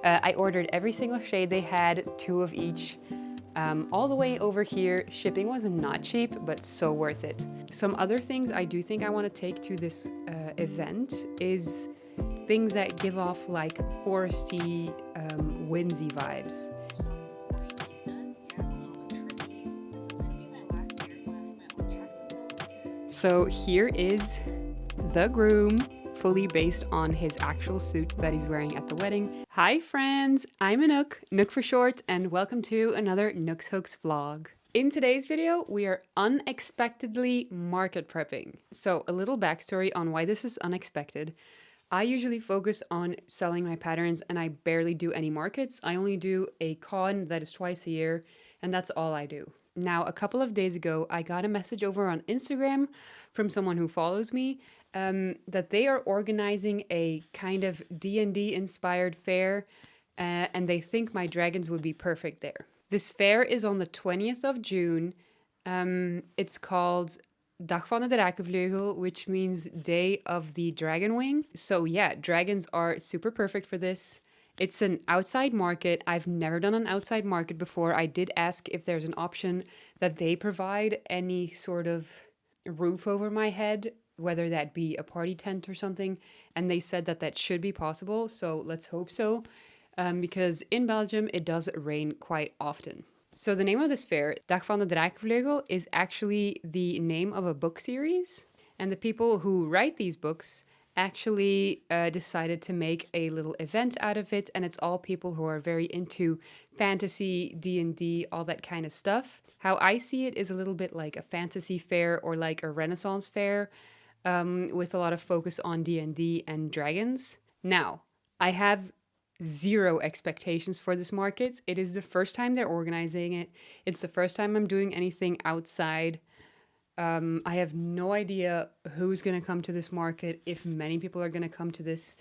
I ordered every single shade they had, 2 of each. All the way over here, shipping was not cheap, but so worth it. Some other things I do think I want to take to this event is things that give off like foresty, whimsy vibes. Self-employed, it does get a little bit tricky. This is going to be my last year filing my own taxes though, because So here is the groom, fully based on his actual suit that he's wearing at the wedding. Hi friends, I'm Anouk, Nook for short, and welcome to another Nooks Hooks vlog. In today's video, we are unexpectedly market prepping. So a little backstory on why this is unexpected. I usually focus on selling my patterns and I barely do any markets. I only do a con that is twice a year, and that's all I do. Now, a couple of days ago, I got a message over on Instagram from someone who follows me that they are organizing a kind of D&D inspired fair, and they think my dragons would be perfect there. This fair is on the 20th of June. It's called Dag van de Drakenvleugel, which means Day of the Dragon Wing. So yeah, dragons are super perfect for this. It's an outside market. I've never done an outside market before. I did ask if there's an option that they provide any sort of roof over my head, whether that be a party tent or something, and they said that that should be possible. So let's hope so, because in Belgium it does rain quite often. So the name of this fair, Dag van de Drakenvleugel, is actually the name of a book series. And the people who write these books actually decided to make a little event out of it. And it's all people who are very into fantasy, D&D, all that kind of stuff. How I see it is a little bit like a fantasy fair or like a Renaissance fair, with a lot of focus on D&D and dragons. Now, I have zero expectations for this market. It is the first time they're organizing it. It's the first time I'm doing anything outside. I have no idea who's going to come to this market, if many people are going to come to this.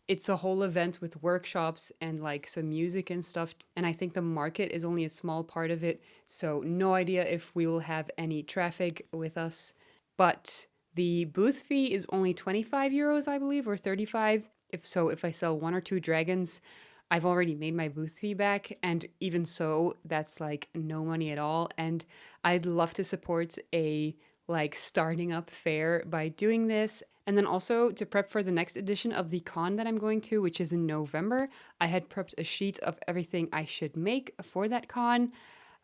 It's a whole event with workshops and like some music and stuff. And I think the market is only a small part of it. So no idea if we will have any traffic with us. But the booth fee is only 25 euros, I believe, or 35. If I sell 1 or 2 dragons, I've already made my booth fee back. And even so, that's like no money at all. And I'd love to support a like starting up fair by doing this. And then also to prep for the next edition of the con that I'm going to, which is in November, I had prepped a sheet of everything I should make for that con.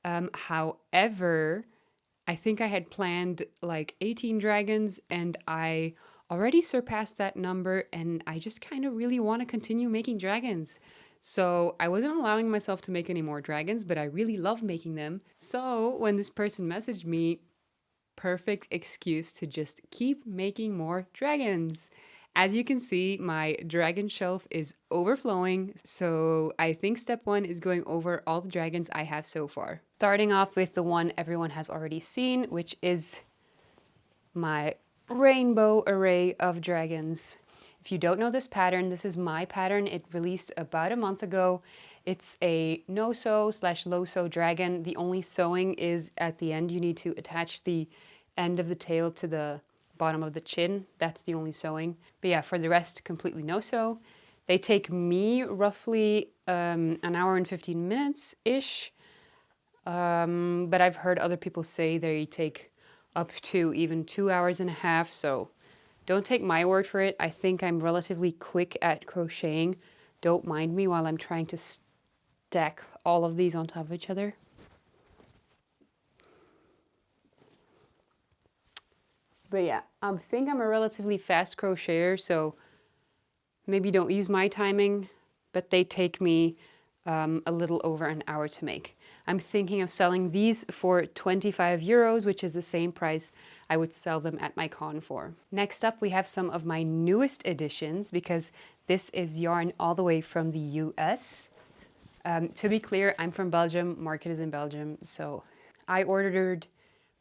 However, I think I had planned like 18 dragons and I already surpassed that number and I just kind of really want to continue making dragons. So I wasn't allowing myself to make any more dragons, but I really love making them. So when this person messaged me, perfect excuse to just keep making more dragons. As you can see, my dragon shelf is overflowing, so I think step 1 is going over all the dragons I have so far. Starting off with the one everyone has already seen, which is my rainbow array of dragons. If you don't know this pattern, this is my pattern. It released about a month ago. It's a no-sew/low-sew dragon. The only sewing is at the end. You need to attach the end of the tail to the bottom of the chin. That's the only sewing. But yeah, for the rest, completely no-sew. They take me roughly an hour and 15 minutes-ish. But I've heard other people say they take up to even 2 hours and a half. So don't take my word for it. I think I'm relatively quick at crocheting. Don't mind me while I'm trying to stack all of these on top of each other. But yeah, I think I'm a relatively fast crocheter, so maybe don't use my timing, but they take me a little over an hour to make. I'm thinking of selling these for 25 euros, which is the same price I would sell them at my con for. Next up, we have some of my newest additions, because this is yarn all the way from the US. To be clear, I'm from Belgium, market is in Belgium, so I ordered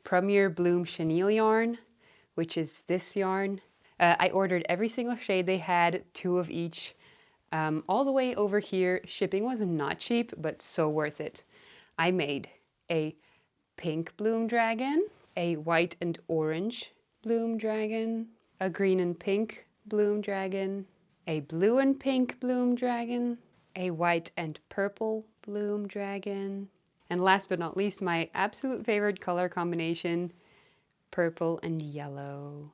Premier Bloom Chenille yarn, which is this yarn. I ordered every single shade they had, 2 of each. All the way over here, shipping was not cheap, but so worth it. I made a pink bloom dragon, a white and orange bloom dragon, a green and pink bloom dragon, a blue and pink bloom dragon, a white and purple bloom dragon, and last but not least, my absolute favorite color combination, purple and yellow.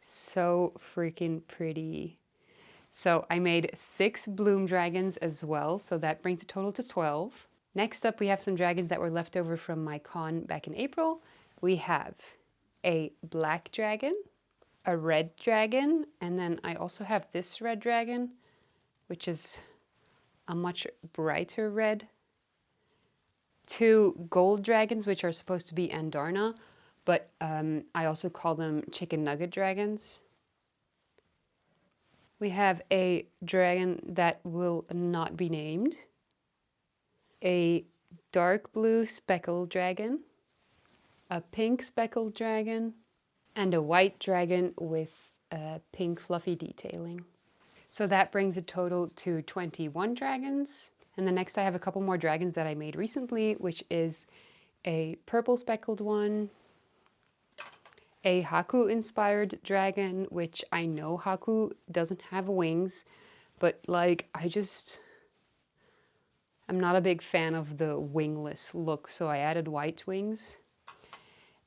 So freaking pretty. So I made 6 bloom dragons as well, so that brings the total to 12. Next up, we have some dragons that were left over from my con back in April. We have a black dragon, a red dragon, and then I also have this red dragon, which is a much brighter red. 2 gold dragons, which are supposed to be Andarna, but I also call them chicken nugget dragons. We have a dragon that will not be named, a dark blue speckled dragon, a pink speckled dragon, and a white dragon with pink fluffy detailing. So that brings a total to 21 dragons. And the next I have a couple more dragons that I made recently, which is a purple speckled one, a Haku inspired dragon, which I know Haku doesn't have wings, but like I'm not a big fan of the wingless look, so I added white wings.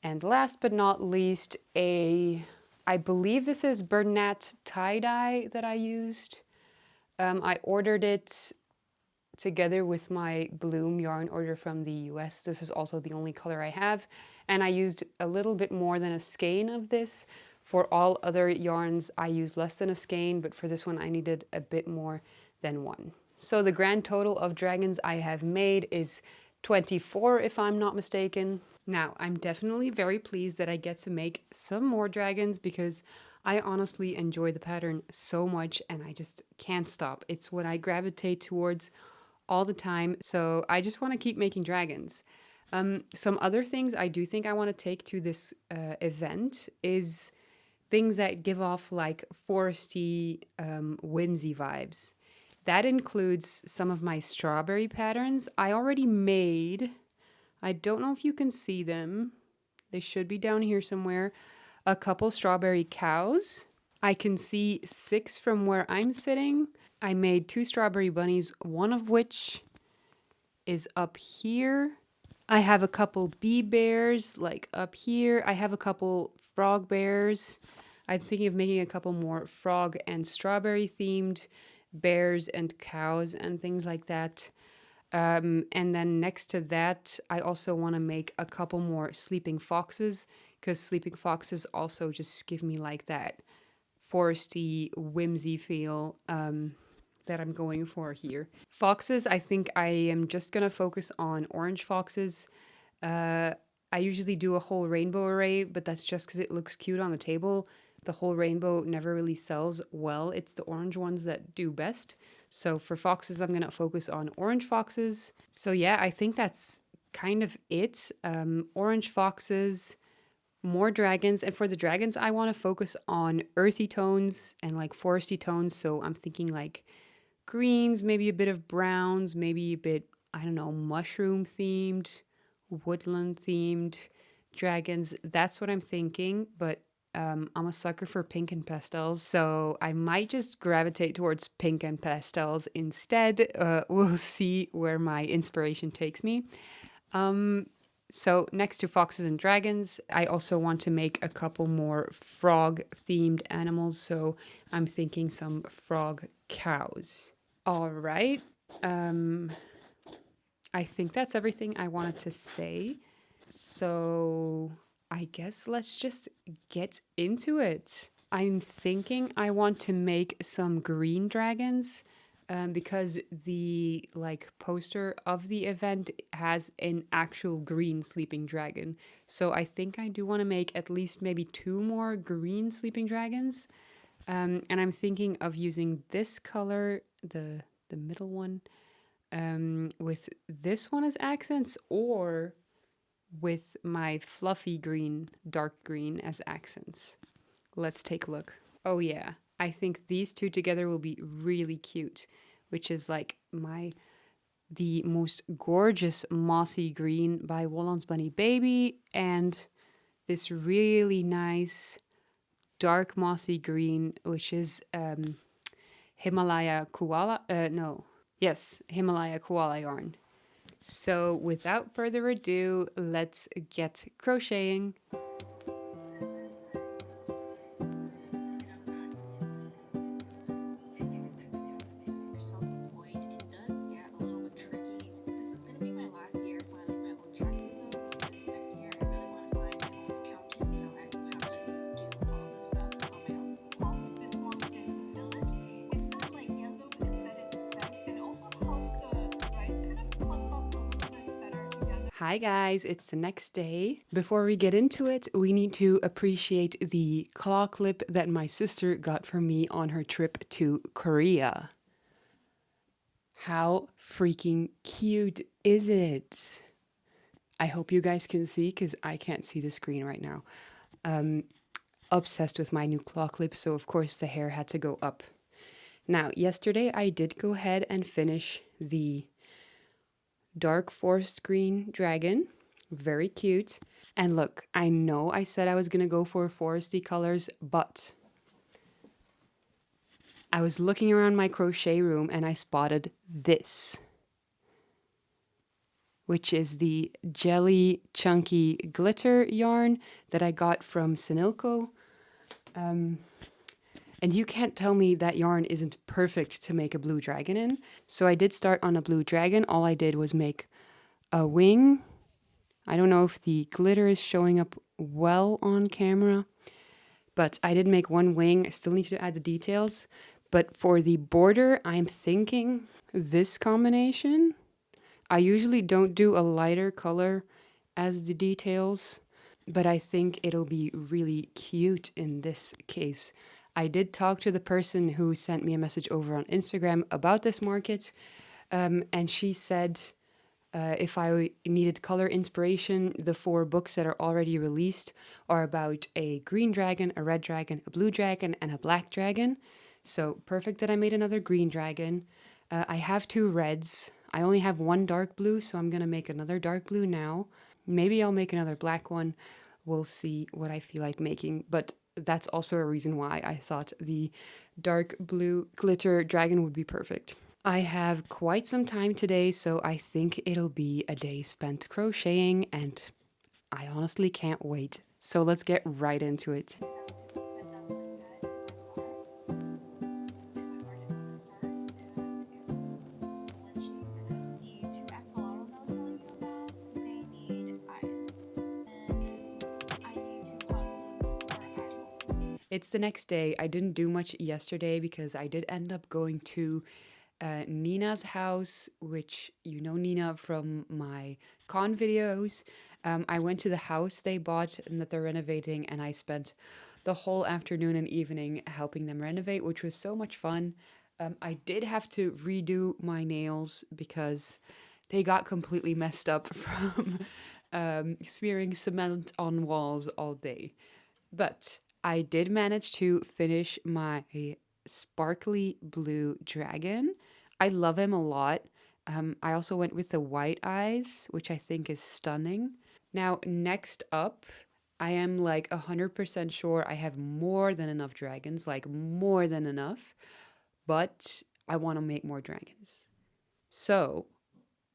And last but not least, I believe this is Bernat tie-dye that I used. I ordered it together with my Bloom yarn order from the US. This is also the only color I have. And I used a little bit more than a skein of this. For all other yarns, I use less than a skein, but for this one, I needed a bit more than one. So the grand total of dragons I have made is 24, if I'm not mistaken. Now, I'm definitely very pleased that I get to make some more dragons because I honestly enjoy the pattern so much and I just can't stop. It's what I gravitate towards all the time, so I just want to keep making dragons. Some other things I do think I want to take to this event is things that give off like foresty, whimsy vibes. That includes some of my strawberry patterns. I already made, I don't know if you can see them, they should be down here somewhere, a couple strawberry cows. I can see 6 from where I'm sitting. I made 2 strawberry bunnies, one of which is up here. I have a couple bee bears like up here. I have a couple frog bears. I'm thinking of making a couple more frog and strawberry themed bears and cows and things like that. And then next to that, I also want to make a couple more sleeping foxes because sleeping foxes also just give me like that foresty, whimsy feel that I'm going for here. Foxes, I think I am just going to focus on orange foxes. I usually do a whole rainbow array, but that's just because it looks cute on the table. The whole rainbow never really sells well. It's the orange ones that do best. So for foxes, I'm going to focus on orange foxes. So yeah, I think that's kind of it. Orange foxes, more dragons. And for the dragons, I want to focus on earthy tones and like foresty tones. So I'm thinking like greens, maybe a bit of browns, maybe a bit, I don't know, mushroom themed, woodland themed dragons. That's what I'm thinking. But I'm a sucker for pink and pastels, so I might just gravitate towards pink and pastels instead. We'll see where my inspiration takes me. So next to foxes and dragons, I also want to make a couple more frog themed animals. So I'm thinking some frog cows. All right. I think that's everything I wanted to say. So I guess let's just get into it. I'm thinking I want to make some green dragons because the like poster of the event has an actual green sleeping dragon. So I think I do want to make at least maybe 2 more green sleeping dragons. And I'm thinking of using this color, the middle one, with this one as accents or with my fluffy green, dark green as accents. Let's take a look. Oh yeah, I think these two together will be really cute, which is like the most gorgeous mossy green by Woolon's Bunny Baby and this really nice dark mossy green, which is Himalaya koala, no, yes, Himalaya koala yarn. So without further ado, let's get crocheting. Self-employed, it does get a little bit tricky. This is going to be my last year filing my own taxes though, because next year I really want to find my own accountant so I don't have to do all this stuff on my own. Pop this one is millet. It's that like yellow embedded speck and also helps the rice kind of clump up a little bit better together. Hi guys, it's the next day. Before we get into it, we need to appreciate the claw clip that my sister got for me on her trip to Korea. How freaking cute is it? I hope you guys can see because I can't see the screen right now. Obsessed with my new claw clip, so of course the hair had to go up. Now, yesterday I did go ahead and finish the dark forest green dragon. Very cute. And look, I know I said I was gonna go for foresty colors, but I was looking around my crochet room and I spotted this, which is the jelly chunky glitter yarn that I got from Sinilco. And you can't tell me that yarn isn't perfect to make a blue dragon in. So I did start on a blue dragon. All I did was make a wing. I don't know if the glitter is showing up well on camera, but I did make one wing. I still need to add the details. But for the border, I'm thinking this combination. I usually don't do a lighter color as the details, but I think it'll be really cute in this case. I did talk to the person who sent me a message over on Instagram about this market, and she said if I needed color inspiration, the 4 books that are already released are about a green dragon, a red dragon, a blue dragon, and a black dragon. So perfect that I made another green dragon. I have 2 reds. I only have 1 dark blue, so I'm going to make another dark blue now. Maybe I'll make another black one. We'll see what I feel like making. But that's also a reason why I thought the dark blue glitter dragon would be perfect. I have quite some time today, so I think it'll be a day spent crocheting, and I honestly can't wait. So let's get right into it. It's the next day. I didn't do much yesterday because I did end up going to Nina's house, which you know Nina from my con videos. I went to the house they bought and that they're renovating, and I spent the whole afternoon and evening helping them renovate, which was so much fun. I did have to redo my nails because they got completely messed up from smearing cement on walls all day. But I did manage to finish my sparkly blue dragon. I love him a lot. I also went with the white eyes, which I think is stunning. Now, next up, I am like 100% sure I have more than enough dragons, like more than enough, but I want to make more dragons. So,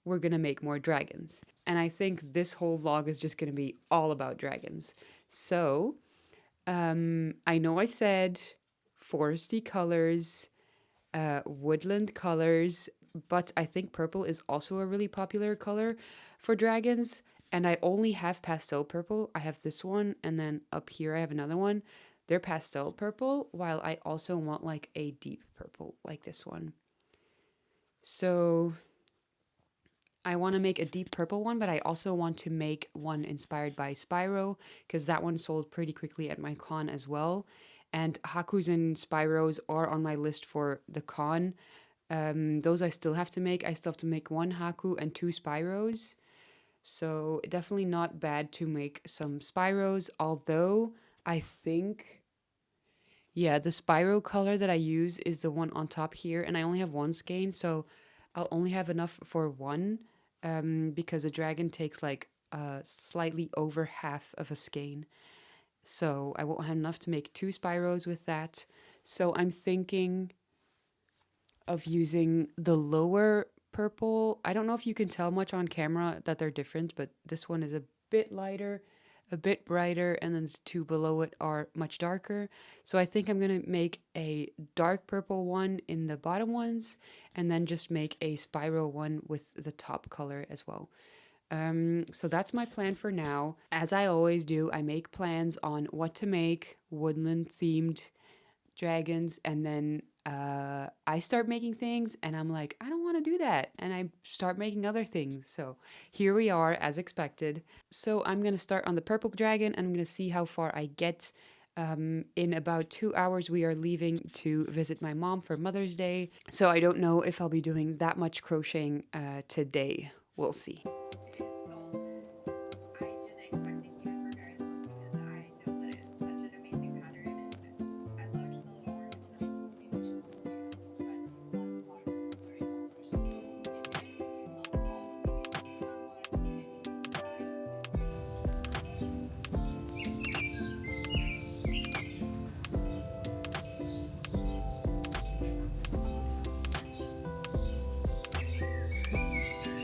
we're going to make more dragons. And I think this whole vlog is just going to be all about dragons. So, I know I said foresty colors, woodland colors, but I think purple is also a really popular color for dragons. And I only have pastel purple. I have this one, and then up here I have another one. They're pastel purple, while I also want like a deep purple, like this one. So I want to make a deep purple one, but I also want to make one inspired by Spyro, because that one sold pretty quickly at my con as well. And Hakus and Spyros are on my list for the con. Those I still have to make. I still have to make 1 Haku and 2 Spyros. So definitely not bad to make some Spyros, although I think, yeah, the Spyro color that I use is the one on top here, and I only have 1 skein, so I'll only have enough for 1, because a dragon takes like slightly over half of a skein. So I won't have enough to make 2 Spyros with that. So I'm thinking of using the lower purple. I don't know if you can tell much on camera that they're different, but this one is a bit lighter, a bit brighter, and then the two below it are much darker. So I think I'm gonna make a dark purple one in the bottom ones, and then just make a spiral one with the top color as well. So that's my plan for now. As I always do, I make plans on what to make, woodland themed dragons, and then I start making things and I'm like, I don't want to do that. And I start making other things. So here we are as expected. So I'm going to start on the purple dragon and I'm going to see how far I get. In about 2 hours, we are leaving to visit my mom for Mother's Day. So I don't know if I'll be doing that much crocheting today. We'll see. I didn't expect to keep it for very long because I know that it's such an amazing pattern and I loved the little article that you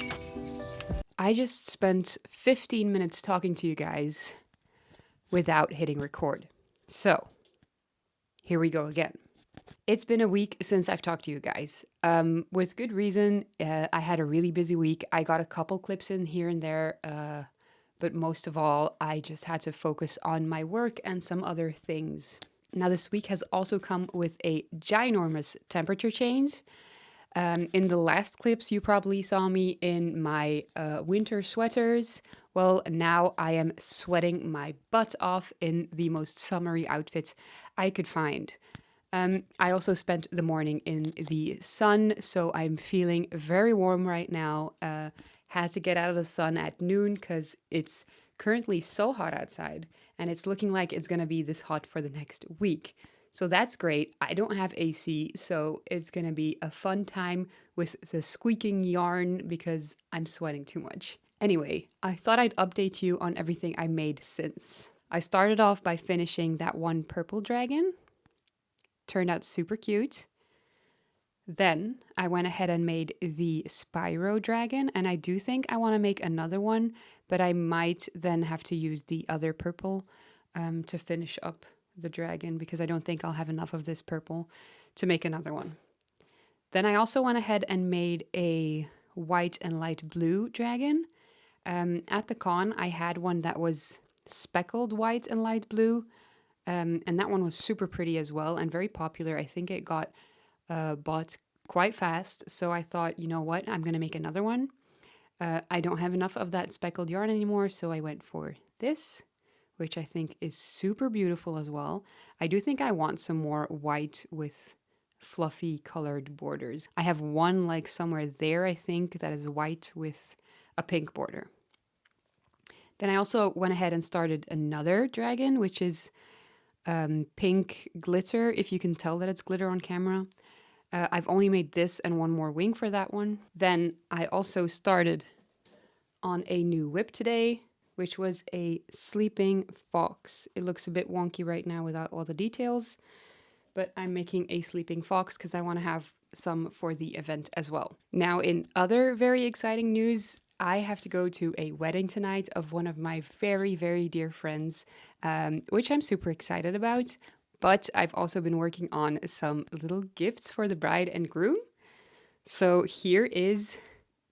published. I just spent 15 minutes talking to you guys without hitting record. So, here we go again. It's been a week since I've talked to you guys. With good reason. I had a really busy week. I got a couple clips in here and there, but most of all, I just had to focus on my work and some other things. Now, this week has also come with a ginormous temperature change. In the last clips, you probably saw me in my winter sweaters. Well, now I am sweating my butt off in the most summery outfit I could find. I also spent the morning in the sun, so I'm feeling very warm right now. Had to get out of the sun at noon because it's currently so hot outside, and it's looking like it's going to be this hot for the next week. So that's great. I don't have AC, so it's going to be a fun time with the squeaking yarn because I'm sweating too much. Anyway, I thought I'd update you on everything I made since. I started off by finishing that one purple dragon. Turned out super cute. Then I went ahead and made the Spyro dragon, and I do think I want to make another one, but I might then have to use the other purple to finish up the dragon because I don't think I'll have enough of this purple to make another one. Then I also went ahead and made a white and light blue dragon. At the con, I had one that was speckled white and light blue, and that one was super pretty as well and very popular. I think it got bought quite fast. So I thought, you know what, I'm going to make another one. I don't have enough of that speckled yarn anymore, so I went for this, which I think is super beautiful as well. I do think I want some more white with fluffy colored borders. I have one like somewhere there, I think, that is white with a pink border. Then I also went ahead and started another dragon, which is pink glitter, if you can tell that it's glitter on camera. I've only made this and one more wing for that one. Then I also started on a new whip today, which was a sleeping fox. It looks a bit wonky right now without all the details, but I'm making a sleeping fox because I want to have some for the event as well. Now, in other very exciting news, I have to go to a wedding tonight of one of my very, very dear friends, which I'm super excited about. But I've also been working on some little gifts for the bride and groom. So here is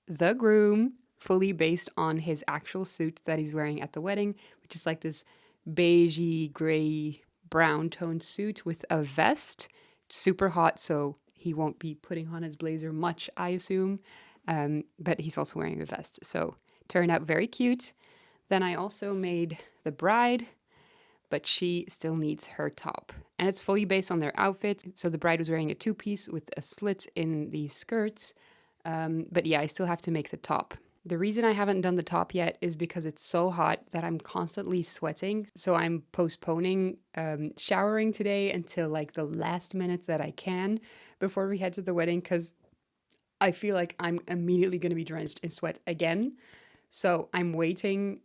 the groom, fully based on his actual suit that he's wearing at the wedding, which is like this beigey, gray, brown toned suit with a vest. Super hot, so he won't be putting on his blazer much, I assume. But he's also wearing a vest, so turned out very cute. Then I also made the bride, but she still needs her top. And it's fully based on their outfit. So the bride was wearing a two-piece with a slit in the skirts. But yeah, I still have to make the top. The reason I haven't done the top yet is because it's so hot that I'm constantly sweating. So I'm postponing showering today until like the last minutes that I can before we head to the wedding, because I feel like I'm immediately going to be drenched in sweat again. So I'm waiting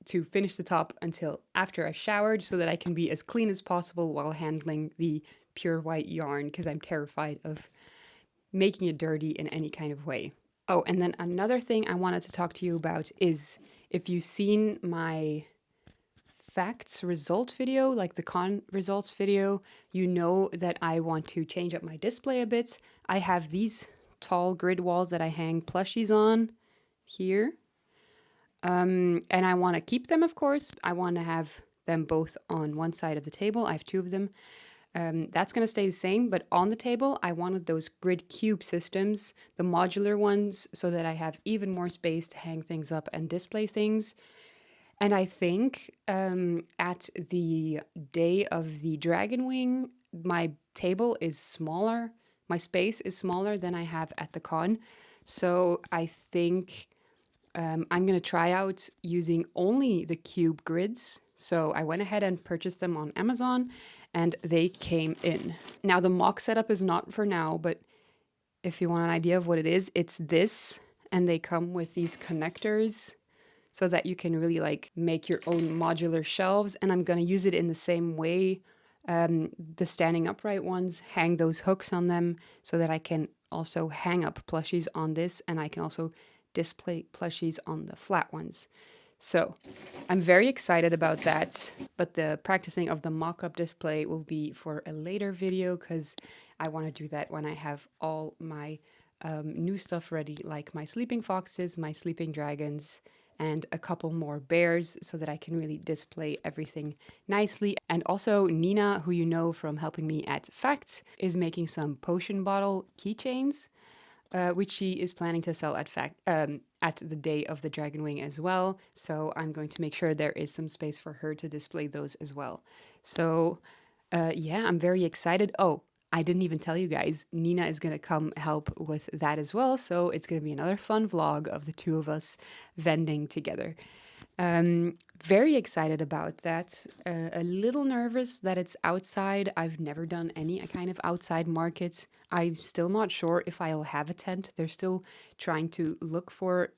to finish the top until after I showered so that I can be as clean as possible while handling the pure white yarn because I'm terrified of making it dirty in any kind of way. Oh, and then another thing I wanted to talk to you about is if you've seen my facts result video, like the con results video, you know that I want to change up my display a bit. I have these tall grid walls that I hang plushies on here. And I want to keep them, of course. I want to have them both on one side of the table. I have two of them. That's going to stay the same, but on the table, I wanted those grid cube systems, the modular ones, so that I have even more space to hang things up and display things. And I think at the day of the Dragon Wing, my table is smaller. My space is smaller than I have at the con. So I think I'm going to try out using only the cube grids. So I went ahead and purchased them on Amazon and they came in. Now the mock setup is not for now, but if you want an idea of what it is, it's this. And they come with these connectors so that you can really like make your own modular shelves. And I'm going to use it in the same way. The standing upright ones, hang those hooks on them so that I can also hang up plushies on this, and I can also display plushies on the flat ones. So I'm very excited about that, but the practicing of the mock-up display will be for a later video because I want to do that when I have all my new stuff ready, like my sleeping foxes, my sleeping dragons, and a couple more bears so that I can really display everything nicely. And also Nina, who you know from helping me at Facts, is making some potion bottle keychains, which she is planning to sell at the day of the Dragon Wing as well. So I'm going to make sure there is some space for her to display those as well. So yeah, I'm very excited. Oh, I didn't even tell you guys, Nina is going to come help with that as well. So it's going to be another fun vlog of the two of us vending together. Very excited about that. A little nervous that it's outside. I've never done any kind of outside market. I'm still not sure if I'll have a tent. They're still trying to look for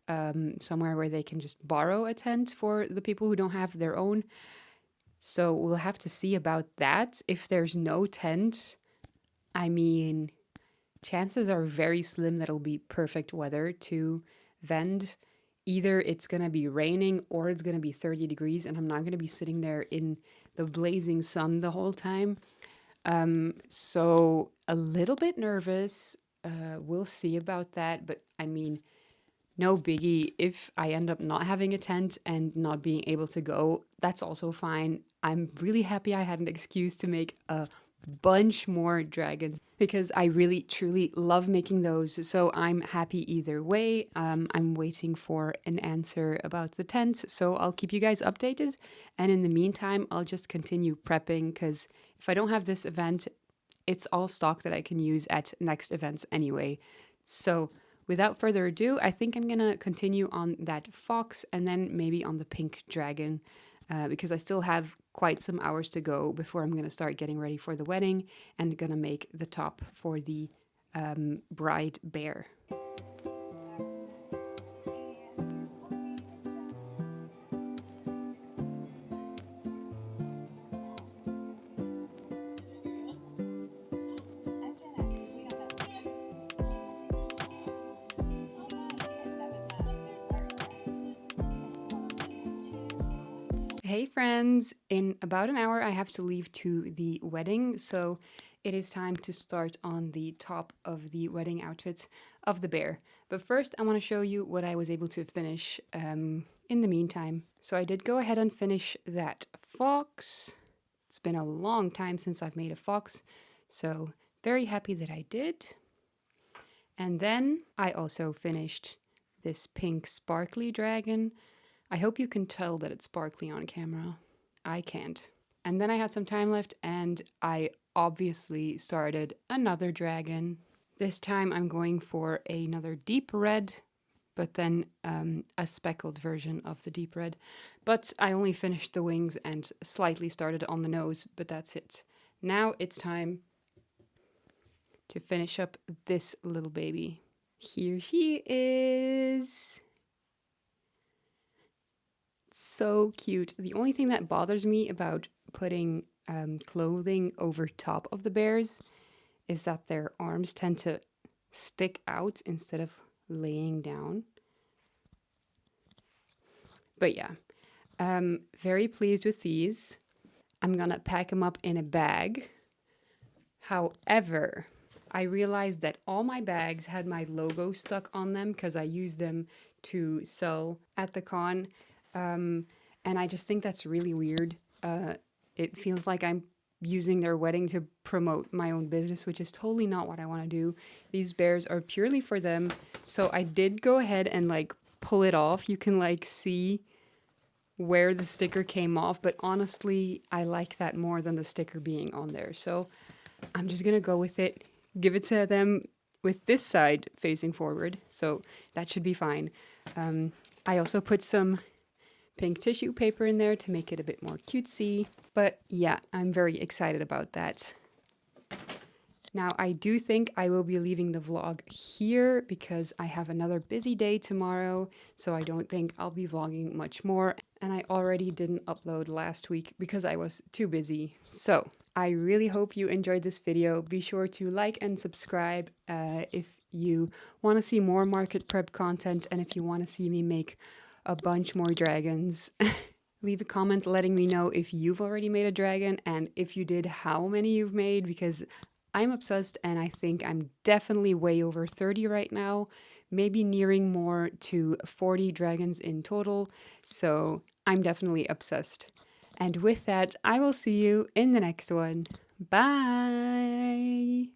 somewhere where they can just borrow a tent for the people who don't have their own. So we'll have to see about that. If there's no tent, I mean, chances are very slim that it'll be perfect weather to vend. Either it's going to be raining or it's going to be 30 degrees and I'm not going to be sitting there in the blazing sun the whole time. So a little bit nervous. We'll see about that. But I mean, no biggie. If I end up not having a tent and not being able to go, that's also fine. I'm really happy I had an excuse to make a bunch more dragons because I really truly love making those, so I'm happy either way. I'm waiting for an answer about the tents, so I'll keep you guys updated, and in the meantime I'll just continue prepping because if I don't have this event, it's all stock that I can use at next events anyway. So without further ado, I think I'm gonna continue on that fox and then maybe on the pink dragon because I still have quite some hours to go before I'm going to start getting ready for the wedding and going to make the top for the bride bear. Hey friends, in about an hour I have to leave to the wedding, so it is time to start on the top of the wedding outfit of the bear. But first I want to show you what I was able to finish in the meantime. So I did go ahead and finish that fox. It's been a long time since I've made a fox, so very happy that I did. And then I also finished this pink sparkly dragon. I hope you can tell that it's sparkly on camera. I can't. And then I had some time left and I obviously started another dragon. This time I'm going for another deep red, but then a speckled version of the deep red. But I only finished the wings and slightly started on the nose, but that's it. Now it's time to finish up this little baby. Here she is. So cute. The only thing that bothers me about putting clothing over top of the bears is that their arms tend to stick out instead of laying down. But yeah, very pleased with these. I'm gonna pack them up in a bag. However, I realized that all my bags had my logo stuck on them because I used them to sell at the con. And I just think that's really weird. It feels like I'm using their wedding to promote my own business, which is totally not what I want to do. These bears are purely for them. So I did go ahead and like pull it off. You can like see where the sticker came off, but honestly, I like that more than the sticker being on there. So I'm just gonna go with it, give it to them with this side facing forward. So that should be fine. I also put some pink tissue paper in there to make it a bit more cutesy. But yeah, I'm very excited about that. Now, I do think I will be leaving the vlog here because I have another busy day tomorrow, so I don't think I'll be vlogging much more. And I already didn't upload last week because I was too busy. So I really hope you enjoyed this video. Be sure to like and subscribe if you want to see more market prep content and if you want to see me make a bunch more dragons. Leave a comment letting me know if you've already made a dragon, and if you did, how many you've made, because I'm obsessed and I think I'm definitely way over 30 right now, maybe nearing more to 40 dragons in total. So I'm definitely obsessed. And with that, I will see you in the next one. Bye!